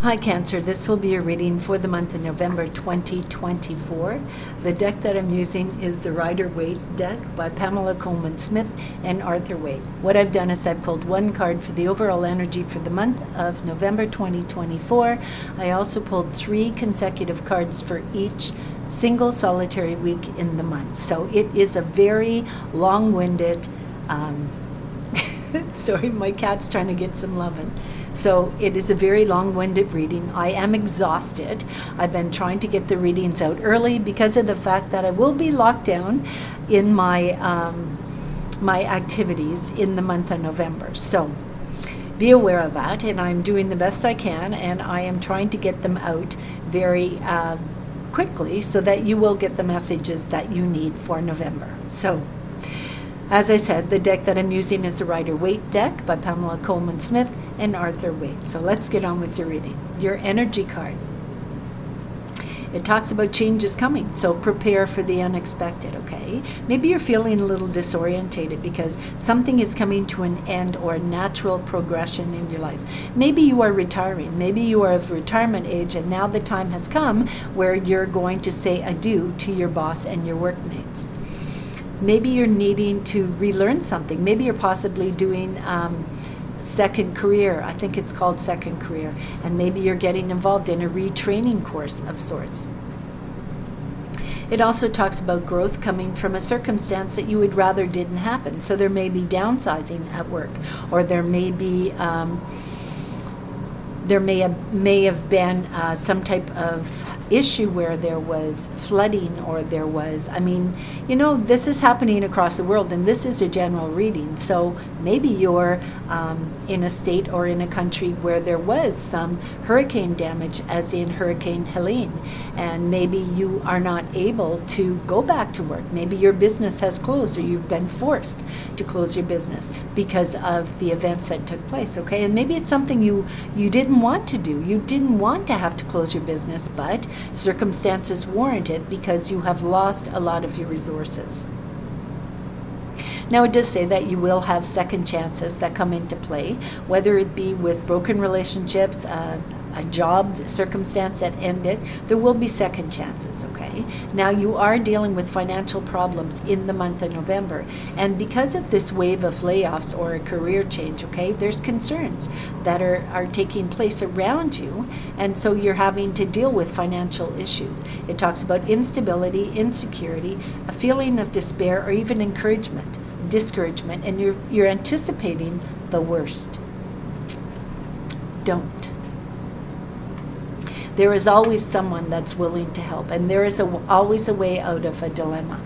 Hi Cancer, this will be a reading for the month of November 2024. The deck that I'm using is the Rider-Waite deck by Pamela Coleman Smith and Arthur Waite. What I've done is I pulled one card for the overall energy for the month of November 2024. I also pulled 3 consecutive cards for each single solitary week in the month. So it is a very long-winded, sorry, my cat's trying to get some lovin'. So it is a very long-winded reading. I am exhausted. I've been trying to get the readings out early because of the fact that I will be locked down in my my activities in the month of November. So be aware of that, and I'm doing the best I can, and I am trying to get them out very quickly so that you will get the messages that you need for November. So, as I said, the deck that I'm using is a Rider-Waite deck by Pamela Coleman Smith and Arthur Waite. So let's get on with your reading. Your energy card. It talks about changes coming, so prepare for the unexpected, okay? Maybe you're feeling a little disorientated because something is coming to an end or a natural progression in your life. Maybe you are retiring. Maybe you are of retirement age, and now the time has come where you're going to say adieu to your boss and your workmates. Maybe you're needing to relearn something. Maybe you're possibly doing second career. I think it's called second career. And maybe you're getting involved in a retraining course of sorts. It also talks about growth coming from a circumstance that you would rather didn't happen. So there may be downsizing at work, or there may be may have been some type of issue where there was flooding, or there was, this is happening across the world, and this is a general reading. So maybe you're in a state or in a country where there was some hurricane damage, as in Hurricane Helene, and maybe you are not able to go back to work. Maybe your business has closed, or you've been forced to close your business because of the events that took place, okay? And maybe it's something you didn't want to do. You didn't want to have to close your business, but circumstances warrant it because you have lost a lot of your resources. Now, it does say that you will have second chances that come into play, whether it be with broken relationships, a job circumstance that ended. There will be second chances, okay? Now, you are dealing with financial problems in the month of November, and because of this wave of layoffs or a career change, okay, there's concerns that are taking place around you, and so you're having to deal with financial issues. It talks about instability, insecurity, a feeling of despair, or even discouragement, and you're anticipating the worst. Don't. There is always someone that's willing to help, and there is always a way out of a dilemma.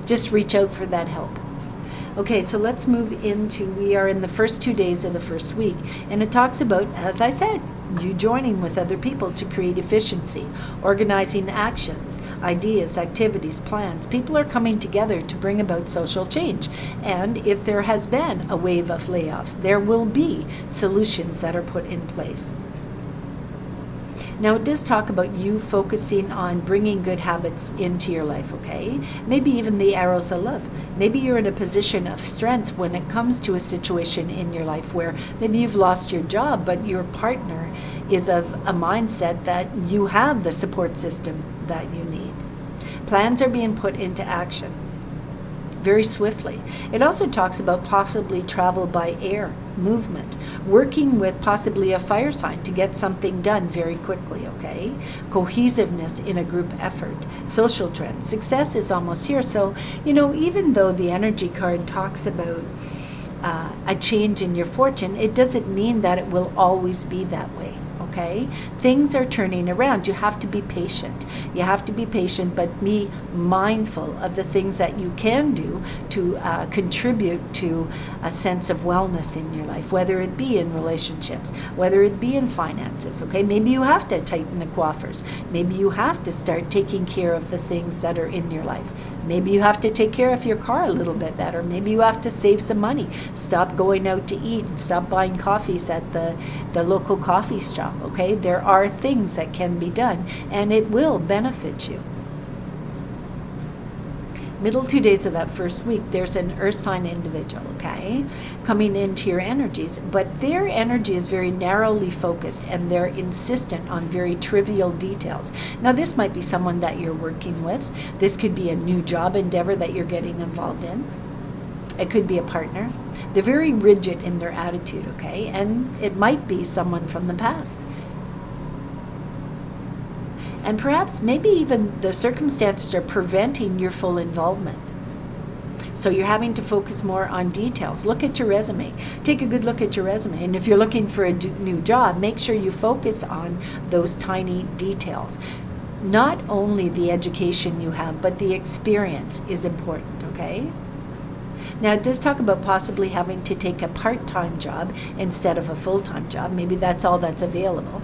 Just reach out for that help. Okay, so let's move into, we are in the first 2 days of the first week, and it talks about, as I said, you joining with other people to create efficiency, organizing actions, ideas, activities, plans. People are coming together to bring about social change. And if there has been a wave of layoffs, there will be solutions that are put in place. Now, it does talk about you focusing on bringing good habits into your life, okay? Maybe even the arrows of love. Maybe you're in a position of strength when it comes to a situation in your life where maybe you've lost your job, but your partner is of a mindset that you have the support system that you need. Plans are being put into action very swiftly. It also talks about possibly travel by air, movement, working with possibly a fire sign to get something done very quickly, okay? Cohesiveness in a group effort, social trends. Success is almost here. So, even though the energy card talks about a change in your fortune, it doesn't mean that it will always be that way. Okay? Things are turning around. You have to be patient. You have to be patient, but be mindful of the things that you can do to contribute to a sense of wellness in your life, whether it be in relationships, whether it be in finances, okay? Maybe you have to tighten the coffers. Maybe you have to start taking care of the things that are in your life. Maybe you have to take care of your car a little bit better. Maybe you have to save some money. Stop going out to eat and stop buying coffees at the local coffee shop, okay? There are things that can be done, and it will benefit you. Middle 2 days of that first week, there's an earth sign individual, okay? okay, coming into your energies. But their energy is very narrowly focused, and they're insistent on very trivial details. Now, this might be someone that you're working with. This could be a new job endeavor that you're getting involved in. It could be a partner. They're very rigid in their attitude, okay? And it might be someone from the past. And perhaps, maybe even the circumstances are preventing your full involvement. So you're having to focus more on details. Look at your resume. Take a good look at your resume. And if you're looking for a new job, make sure you focus on those tiny details. Not only the education you have, but the experience is important, okay? Now, it does talk about possibly having to take a part-time job instead of a full-time job. Maybe that's all that's available.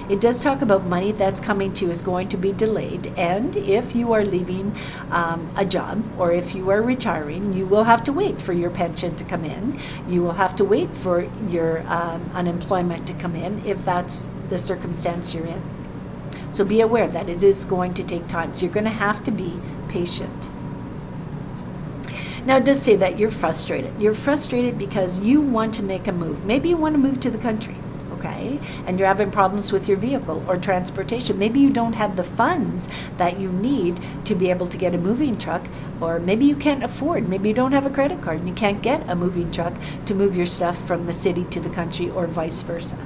It does talk about money that's coming to you is going to be delayed, and if you are leaving a job or if you are retiring, you will have to wait for your pension to come in. You will have to wait for your unemployment to come in if that's the circumstance you're in. So be aware that it is going to take time. So you're going to have to be patient. Now, it does say that you're frustrated. You're frustrated because you want to make a move. Maybe you want to move to the country, okay? And you're having problems with your vehicle or transportation. Maybe you don't have the funds that you need to be able to get a moving truck, or maybe you can't afford. Maybe you don't have a credit card and you can't get a moving truck to move your stuff from the city to the country, or vice versa.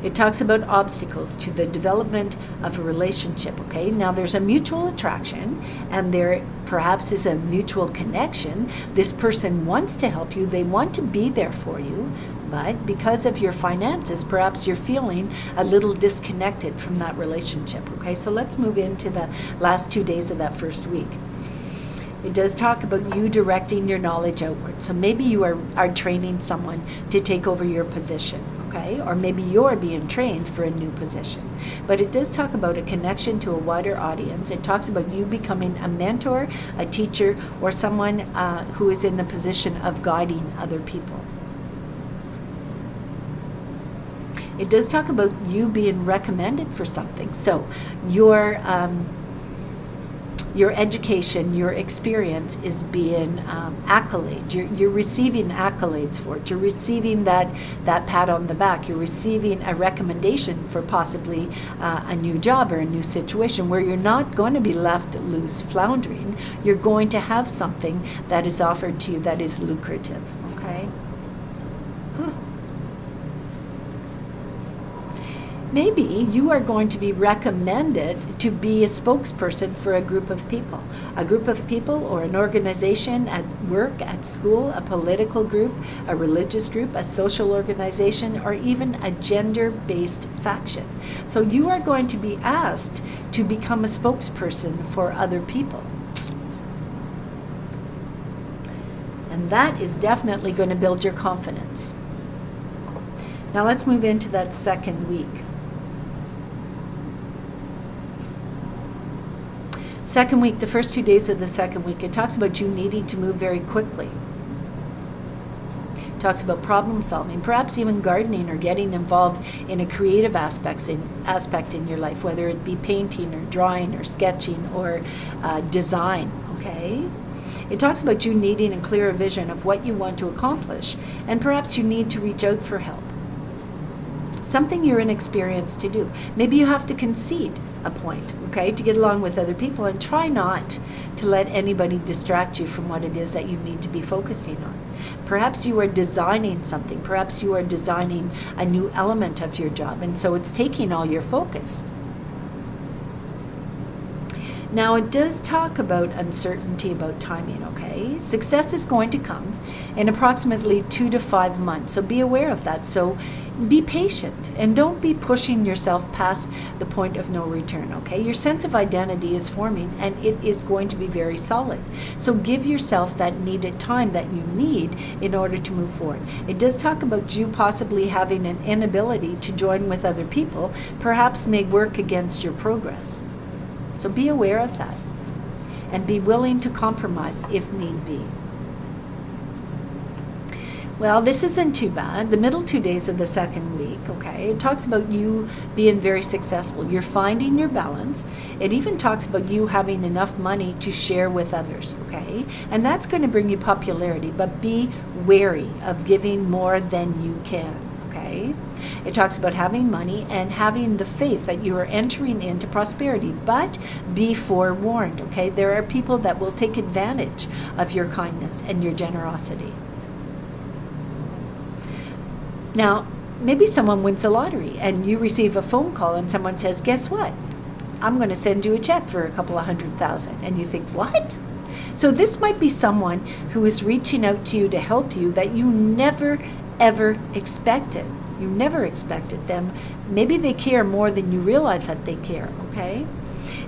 It talks about obstacles to the development of a relationship, okay? Now, there's a mutual attraction, and there perhaps is a mutual connection. This person wants to help you. They want to be there for you. But because of your finances, perhaps you're feeling a little disconnected from that relationship, okay? So let's move into the last 2 days of that first week. It does talk about you directing your knowledge outward. So maybe you are training someone to take over your position, okay? Or maybe you're being trained for a new position. But it does talk about a connection to a wider audience. It talks about you becoming a mentor, a teacher, or someone who is in the position of guiding other people. It does talk about you being recommended for something. So your education, your experience is being accolade. You're receiving accolades for it. You're receiving that pat on the back. You're receiving a recommendation for possibly a new job or a new situation where you're not going to be left loose floundering. You're going to have something that is offered to you that is lucrative, okay? Maybe you are going to be recommended to be a spokesperson for a group of people or an organization at work, at school, a political group, a religious group, a social organization, or even a gender-based faction. So you are going to be asked to become a spokesperson for other people. And that is definitely going to build your confidence. Now let's move into that second week. Second week, the first 2 days of the second week, it talks about you needing to move very quickly. It talks about problem solving, perhaps even gardening or getting involved in a creative aspect in your life, whether it be painting or drawing or sketching or design, okay? It talks about you needing a clearer vision of what you want to accomplish, and perhaps you need to reach out for help. Something you're inexperienced to do. Maybe you have to concede a point, okay, to get along with other people, and try not to let anybody distract you from what it is that you need to be focusing on. Perhaps you are designing something. Perhaps you are designing a new element of your job, and so it's taking all your focus. Now, it does talk about uncertainty about timing, okay? Success is going to come in approximately 2 to 5 months, so be aware of that. So be patient and don't be pushing yourself past the point of no return, okay? Your sense of identity is forming and it is going to be very solid. So give yourself that needed time that you need in order to move forward. It does talk about you possibly having an inability to join with other people, perhaps may work against your progress. So be aware of that and be willing to compromise if need be. Well, this isn't too bad. The middle 2 days of the second week, okay, it talks about you being very successful. You're finding your balance. It even talks about you having enough money to share with others, okay? And that's going to bring you popularity, but be wary of giving more than you can, okay? It talks about having money and having the faith that you are entering into prosperity, but be forewarned, okay? There are people that will take advantage of your kindness and your generosity. Now, maybe someone wins the lottery and you receive a phone call and someone says, guess what? I'm going to send you a check for a couple of $100,000. And you think, what? So this might be someone who is reaching out to you to help you that you never, ever expected. You never expected them. Maybe they care more than you realize that they care, okay?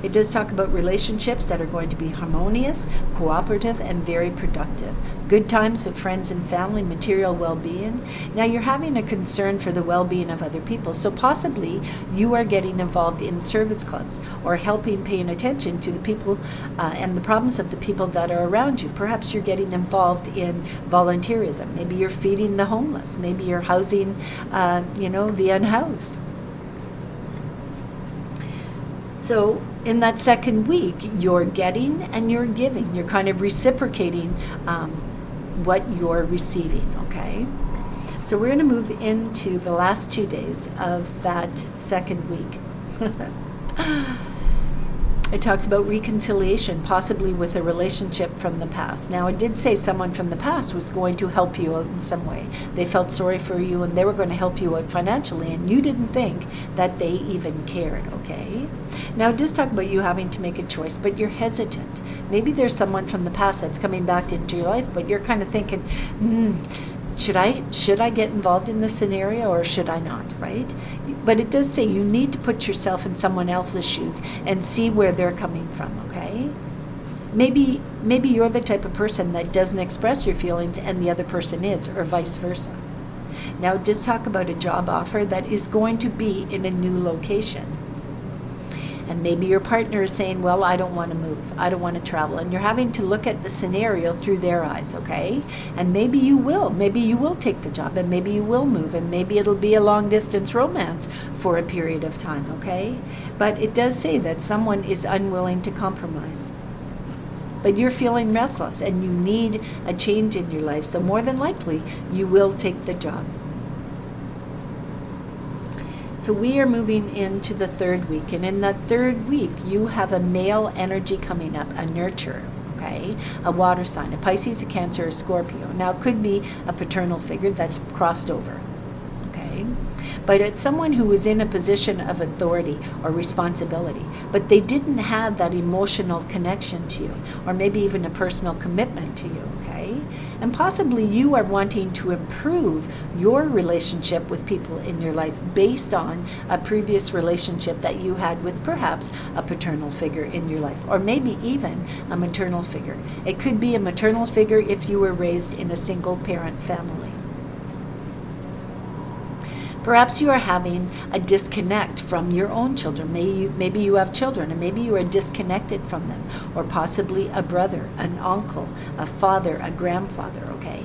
It does talk about relationships that are going to be harmonious, cooperative, and very productive. Good times with friends and family, material well-being. Now you're having a concern for the well-being of other people, so possibly you are getting involved in service clubs or helping, paying attention to the people and the problems of the people that are around you. Perhaps you're getting involved in volunteerism. Maybe you're feeding the homeless. Maybe you're housing, the unhoused. So in that second week, you're getting and you're giving. You're kind of reciprocating what you're receiving, okay? So we're going to move into the last 2 days of that second week. It talks about reconciliation, possibly with a relationship from the past. Now, it did say someone from the past was going to help you out in some way. They felt sorry for you and they were going to help you out financially, and you didn't think that they even cared, okay? Now, it does talk about you having to make a choice, but you're hesitant. Maybe there's someone from the past that's coming back into your life, but you're kind of thinking, should I get involved in this scenario or should I not, right? But it does say you need to put yourself in someone else's shoes and see where they're coming from, okay? Maybe you're the type of person that doesn't express your feelings and the other person is, or vice versa. Now, it does talk about a job offer that is going to be in a new location. And maybe your partner is saying, well, I don't want to move. I don't want to travel. And you're having to look at the scenario through their eyes, okay? And maybe you will. Maybe you will take the job, and maybe you will move, and maybe it'll be a long-distance romance for a period of time, okay? But it does say that someone is unwilling to compromise. But you're feeling restless, and you need a change in your life. So more than likely, you will take the job. So we are moving into the third week, and in that third week, you have a male energy coming up, a nurturer, okay? A water sign, a Pisces, a Cancer, a Scorpio. Now, it could be a paternal figure that's crossed over, okay? But it's someone who was in a position of authority or responsibility, but they didn't have that emotional connection to you, or maybe even a personal commitment to you, okay? And possibly you are wanting to improve your relationship with people in your life based on a previous relationship that you had with perhaps a paternal figure in your life, or maybe even a maternal figure. It could be a maternal figure if you were raised in a single parent family. Perhaps you are having a disconnect from your own children. Maybe you have children, and maybe you are disconnected from them, or possibly a brother, an uncle, a father, a grandfather, okay?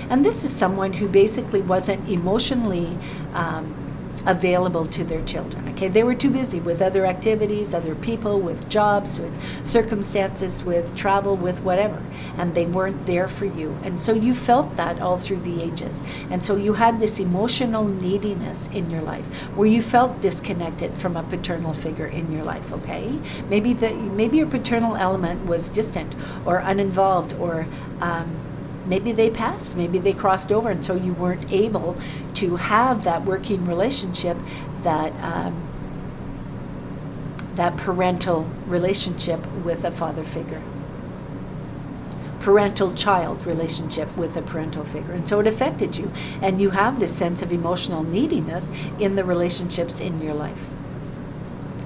And this is someone who basically wasn't emotionally available to their children, okay? They were too busy with other activities, other people, with jobs, with circumstances, with travel, with whatever, and they weren't there for you. And so you felt that all through the ages. And so you had this emotional neediness in your life where you felt disconnected from a paternal figure in your life, okay? Maybe your paternal element was distant or uninvolved, or maybe they passed, maybe they crossed over, and so you weren't able to have that working relationship, that parental relationship with a father figure, parental-child relationship with a parental figure. And so it affected you, and you have this sense of emotional neediness in the relationships in your life.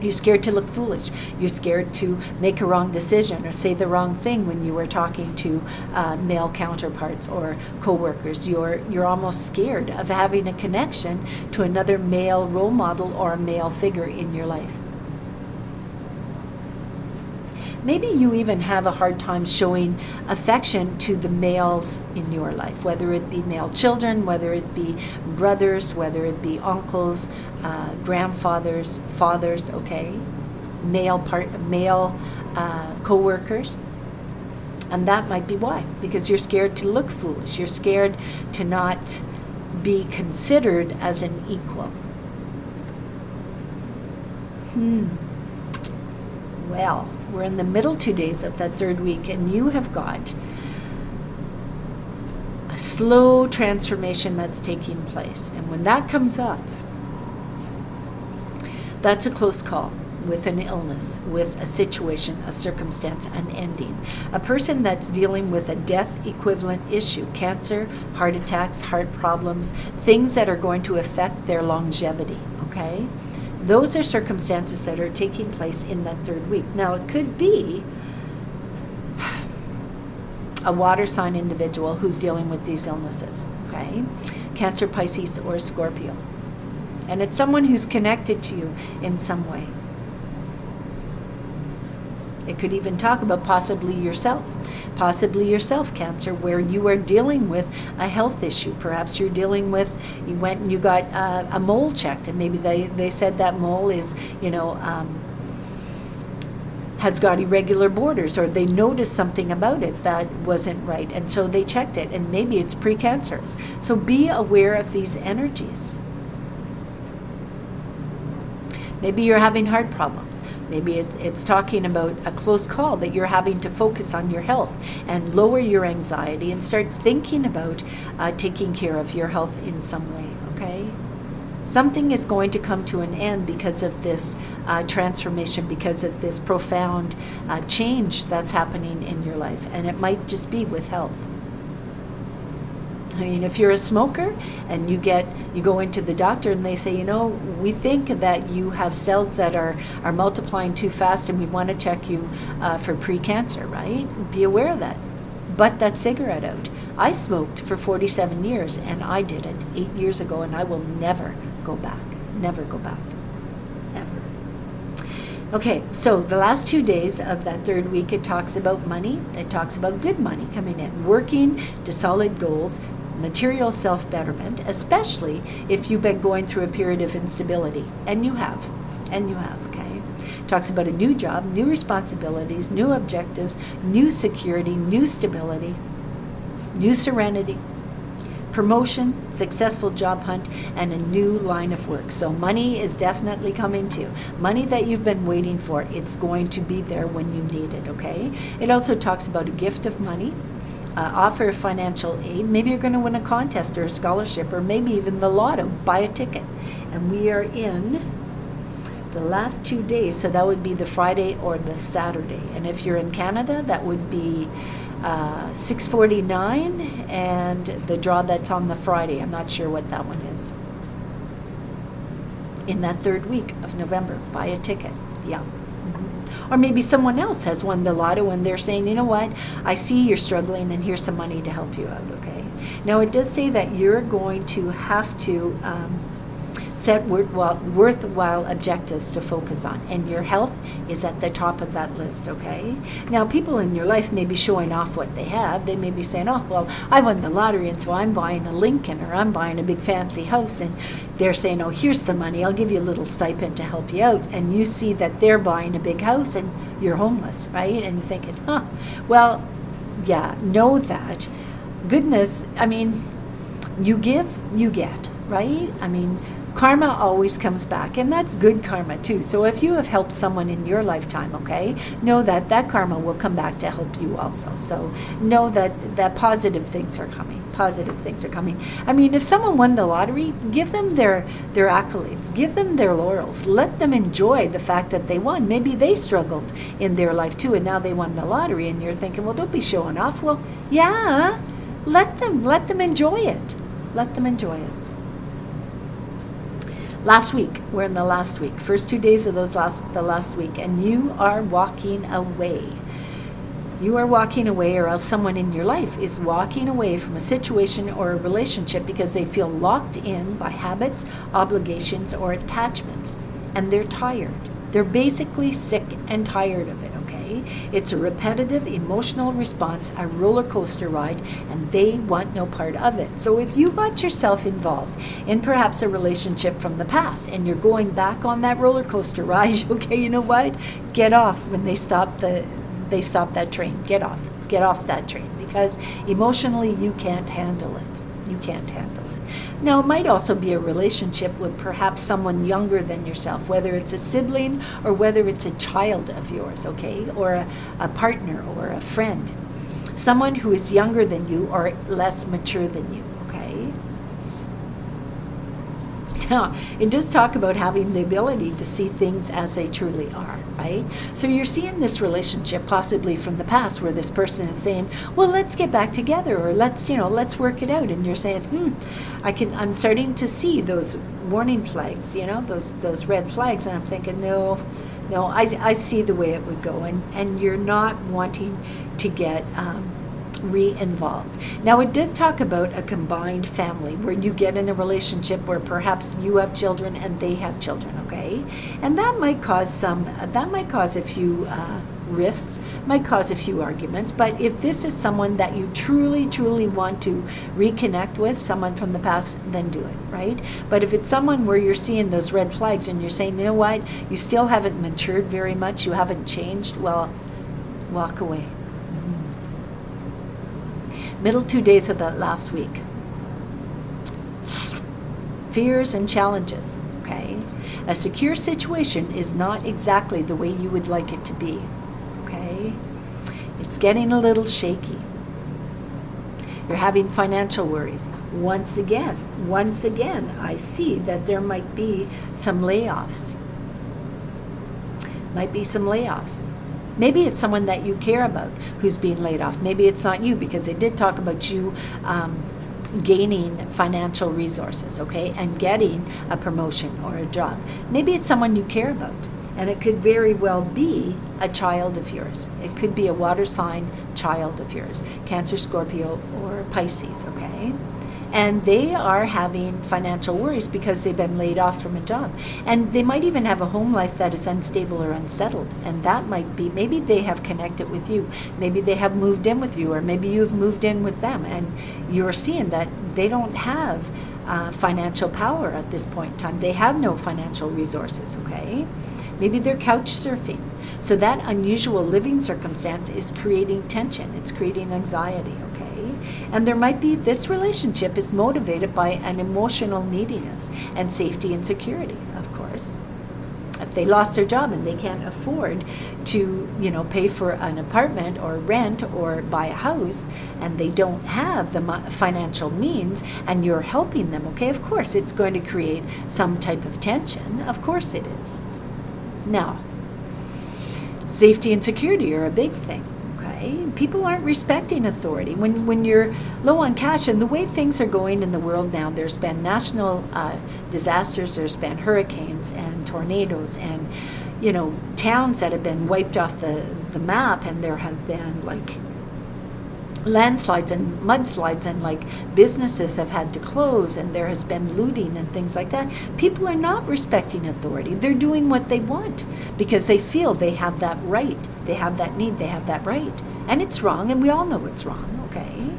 You're scared to look foolish. You're scared to make a wrong decision or say the wrong thing when you were talking to male counterparts or coworkers. You're almost scared of having a connection to another male role model or a male figure in your life. Maybe you even have a hard time showing affection to the males in your life, whether it be male children, whether it be brothers, whether it be uncles, grandfathers, fathers, okay? Male co-workers. And that might be why, because you're scared to look foolish. You're scared to not be considered as an equal. Well, we're in the middle 2 days of that third week, and you have got a slow transformation that's taking place. And when that comes up, that's a close call with an illness, with a situation, a circumstance, an ending. A person that's dealing with a death equivalent issue, cancer, heart attacks, heart problems, things that are going to affect their longevity, okay? Those are circumstances that are taking place in that third week. Now, it could be a water sign individual who's dealing with these illnesses, okay? Cancer, Pisces, or Scorpio. And it's someone who's connected to you in some way. It could even talk about possibly yourself, Cancer, where you are dealing with a health issue. Perhaps you're dealing with, you went and you got a mole checked, and maybe they said that mole is, has got irregular borders, or they noticed something about it that wasn't right, and so they checked it, and maybe it's precancerous. So be aware of these energies. Maybe you're having heart problems. Maybe it's talking about a close call that you're having to focus on your health and lower your anxiety and start thinking about taking care of your health in some way, okay? Something is going to come to an end because of this transformation, because of this profound change that's happening in your life, and it might just be with health. I mean, if you're a smoker and you go into the doctor and they say, we think that you have cells that are multiplying too fast, and we want to check you for precancer, right? Be aware of that. Butt that cigarette out. I smoked for 47 years, and I did it 8 years ago, and I will never go back. Never go back. Ever. Okay, so the last 2 days of that third week, it talks about money. It talks about good money coming in, working to solid goals, material self-betterment, especially if you've been going through a period of instability, and you have, okay? Talks about a new job, new responsibilities, new objectives, new security, new stability, new serenity, promotion, successful job hunt, and a new line of work. So money is definitely coming to you. Money that you've been waiting for, it's going to be there when you need it, okay? It also talks about a gift of money, offer of financial aid. Maybe you're going to win a contest or a scholarship, or maybe even the lotto. Buy a ticket. And we are in the last 2 days, so that would be the Friday or the Saturday. And if you're in Canada, that would be 6:49, and the draw that's on the Friday, I'm not sure what that one is. In that third week of November, buy a ticket. Yeah. Or maybe someone else has won the lotto and they're saying, you know what, I see you're struggling and here's some money to help you out, okay? Now, it does say that you're going to have to set worthwhile objectives to focus on, and your health is at the top of that list, okay? Now, people in your life may be showing off what they have. They may be saying, oh, well, I won the lottery, and so I'm buying a Lincoln, or I'm buying a big fancy house, and they're saying, oh, here's some money, I'll give you a little stipend to help you out, and you see that they're buying a big house, and you're homeless, right? And you're thinking, well, yeah, know that. Goodness, I mean, you give, you get, right? I mean, karma always comes back, and that's good karma too. So if you have helped someone in your lifetime, okay, know that that karma will come back to help you also. So know that positive things are coming. Positive things are coming. I mean, if someone won the lottery, give them their accolades, give them their laurels, let them enjoy the fact that they won. Maybe they struggled in their life too, and now they won the lottery, and you're thinking, well, don't be showing off. Well, yeah, let them enjoy it. Let them enjoy it. Last week, we're in the last week, first 2 days of the last week, and you are walking away. You are walking away, or else someone in your life is walking away from a situation or a relationship because they feel locked in by habits, obligations, or attachments, and they're tired. They're basically sick and tired of it, okay? okay? It's a repetitive emotional response, a roller coaster ride, and they want no part of it. So if you got yourself involved in perhaps a relationship from the past and you're going back on that roller coaster ride, okay, you know what? Get off when they stop that train. Get off that train, because emotionally you can't handle it. You can't handle it. Now, it might also be a relationship with perhaps someone younger than yourself, whether it's a sibling or whether it's a child of yours, okay, or a partner or a friend, someone who is younger than you or less mature than you, okay? Now, it does talk about having the ability to see things as they truly are, right? So you're seeing this relationship possibly from the past where this person is saying, well, let's get back together, or let's work it out. And you're saying, I'm starting to see those warning flags, those red flags. And I'm thinking, no, I see the way it would go. And you're not wanting to get re-involved. Now, it does talk about a combined family where you get in a relationship where perhaps you have children and they have children, okay? And that might cause a few rifts, might cause a few arguments. But if this is someone that you truly, truly want to reconnect with, someone from the past, then do it, right? But if it's someone where you're seeing those red flags and you're saying, you know what, you still haven't matured very much, you haven't changed, well, walk away. Middle 2 days of that last week. Fears and challenges, okay? A secure situation is not exactly the way you would like it to be, okay? It's getting a little shaky. You're having financial worries. Once again, I see that there might be some layoffs. Maybe it's someone that you care about who's being laid off. Maybe it's not you, because it did talk about you gaining financial resources, okay, and getting a promotion or a job. Maybe it's someone you care about, and it could very well be a child of yours. It could be a water sign child of yours, Cancer, Scorpio, or Pisces, okay? And they are having financial worries because they've been laid off from a job. And they might even have a home life that is unstable or unsettled. And that might be, maybe they have connected with you. Maybe they have moved in with you, or maybe you've moved in with them. And you're seeing that they don't have financial power at this point in time. They have no financial resources, okay? Maybe they're couch surfing. So that unusual living circumstance is creating tension. It's creating anxiety, okay? And there might be, this relationship is motivated by an emotional neediness and safety and security, of course. If they lost their job and they can't afford to, pay for an apartment or rent or buy a house, and they don't have the financial means, and you're helping them, okay, of course it's going to create some type of tension. Of course it is. Now, safety and security are a big thing. People aren't respecting authority. When you're low on cash, and the way things are going in the world now, there's been national disasters, there's been hurricanes and tornadoes, and towns that have been wiped off the map, and there have been landslides and mudslides, and businesses have had to close, and there has been looting and things like that. People are not respecting authority. They're doing what they want because they feel they have that right, they have that need, they have that right. And it's wrong, and we all know it's wrong, okay?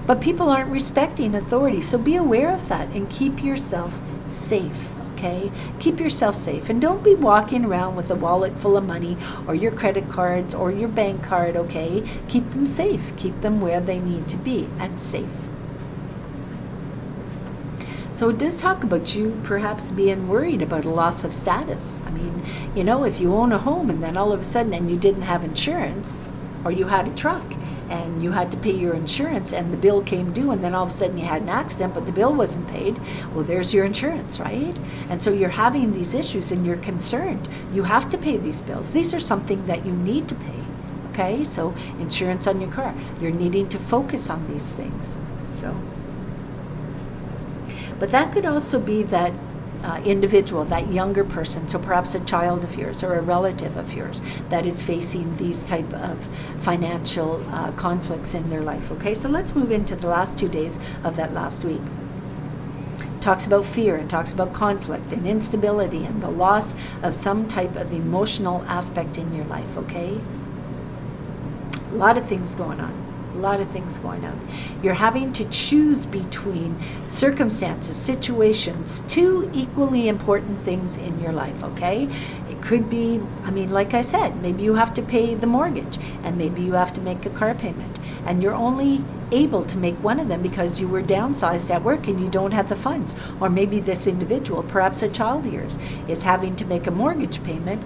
But people aren't respecting authority, so be aware of that and keep yourself safe, okay? Keep yourself safe, and don't be walking around with a wallet full of money or your credit cards or your bank card, okay? Keep them safe. Keep them where they need to be and safe. So it does talk about you perhaps being worried about a loss of status. I mean, if you own a home and then all of a sudden and you didn't have insurance, or you had a truck and you had to pay your insurance and the bill came due, and then all of a sudden you had an accident but the bill wasn't paid, well, there's your insurance, right? And so you're having these issues and you're concerned. You have to pay these bills. These are something that you need to pay, okay? So insurance on your car. You're needing to focus on these things. But that could also be that individual, that younger person, so perhaps a child of yours or a relative of yours that is facing these type of financial conflicts in their life, okay? So let's move into the last 2 days of that last week. Talks about fear and talks about conflict and instability and the loss of some type of emotional aspect in your life, okay? A lot of things going on. A lot of things going on. You're having to choose between circumstances, situations, two equally important things in your life, okay? It could be, like I said, maybe you have to pay the mortgage, and maybe you have to make a car payment, and you're only able to make one of them because you were downsized at work and you don't have the funds. Or maybe this individual, perhaps a child of yours, is having to make a mortgage payment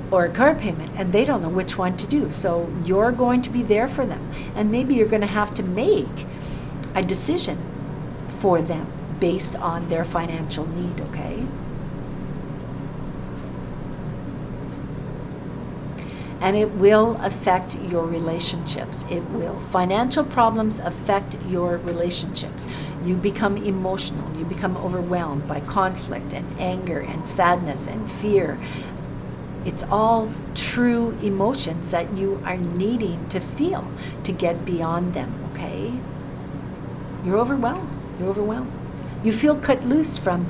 or a car payment, and they don't know which one to do. So you're going to be there for them, and maybe you're going to have to make a decision for them based on their financial need, okay? And it will affect your relationships. It will. Financial problems affect your relationships. You become emotional. You become overwhelmed by conflict and anger and sadness and fear. It's all true emotions that you are needing to feel to get beyond them, okay? You're overwhelmed. You're overwhelmed. You feel cut loose from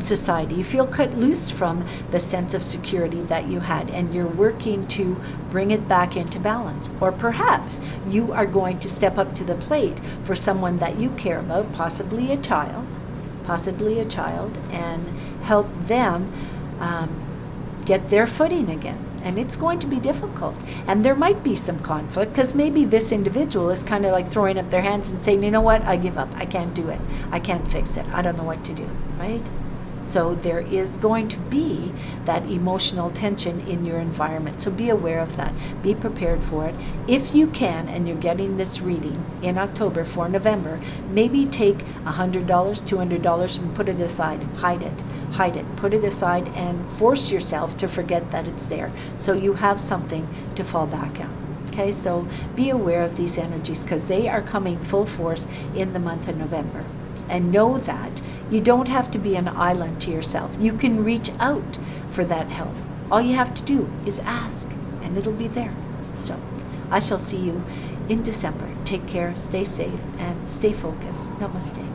society. You feel cut loose from the sense of security that you had, and you're working to bring it back into balance. Or perhaps you are going to step up to the plate for someone that you care about, possibly a child, and help them get their footing again. And it's going to be difficult. And there might be some conflict, because maybe this individual is kind of like throwing up their hands and saying, you know what, I give up. I can't do it. I can't fix it. I don't know what to do, right? So there is going to be that emotional tension in your environment. So be aware of that. Be prepared for it. If you can, and you're getting this reading in October for November, maybe take $100, $200 and put it aside. Hide it. Put it aside and force yourself to forget that it's there, so you have something to fall back on. Okay, so be aware of these energies, because they are coming full force in the month of November. And know that you don't have to be an island to yourself. You can reach out for that help. All you have to do is ask, and it'll be there. So I shall see you in December. Take care, stay safe, and stay focused. Namaste.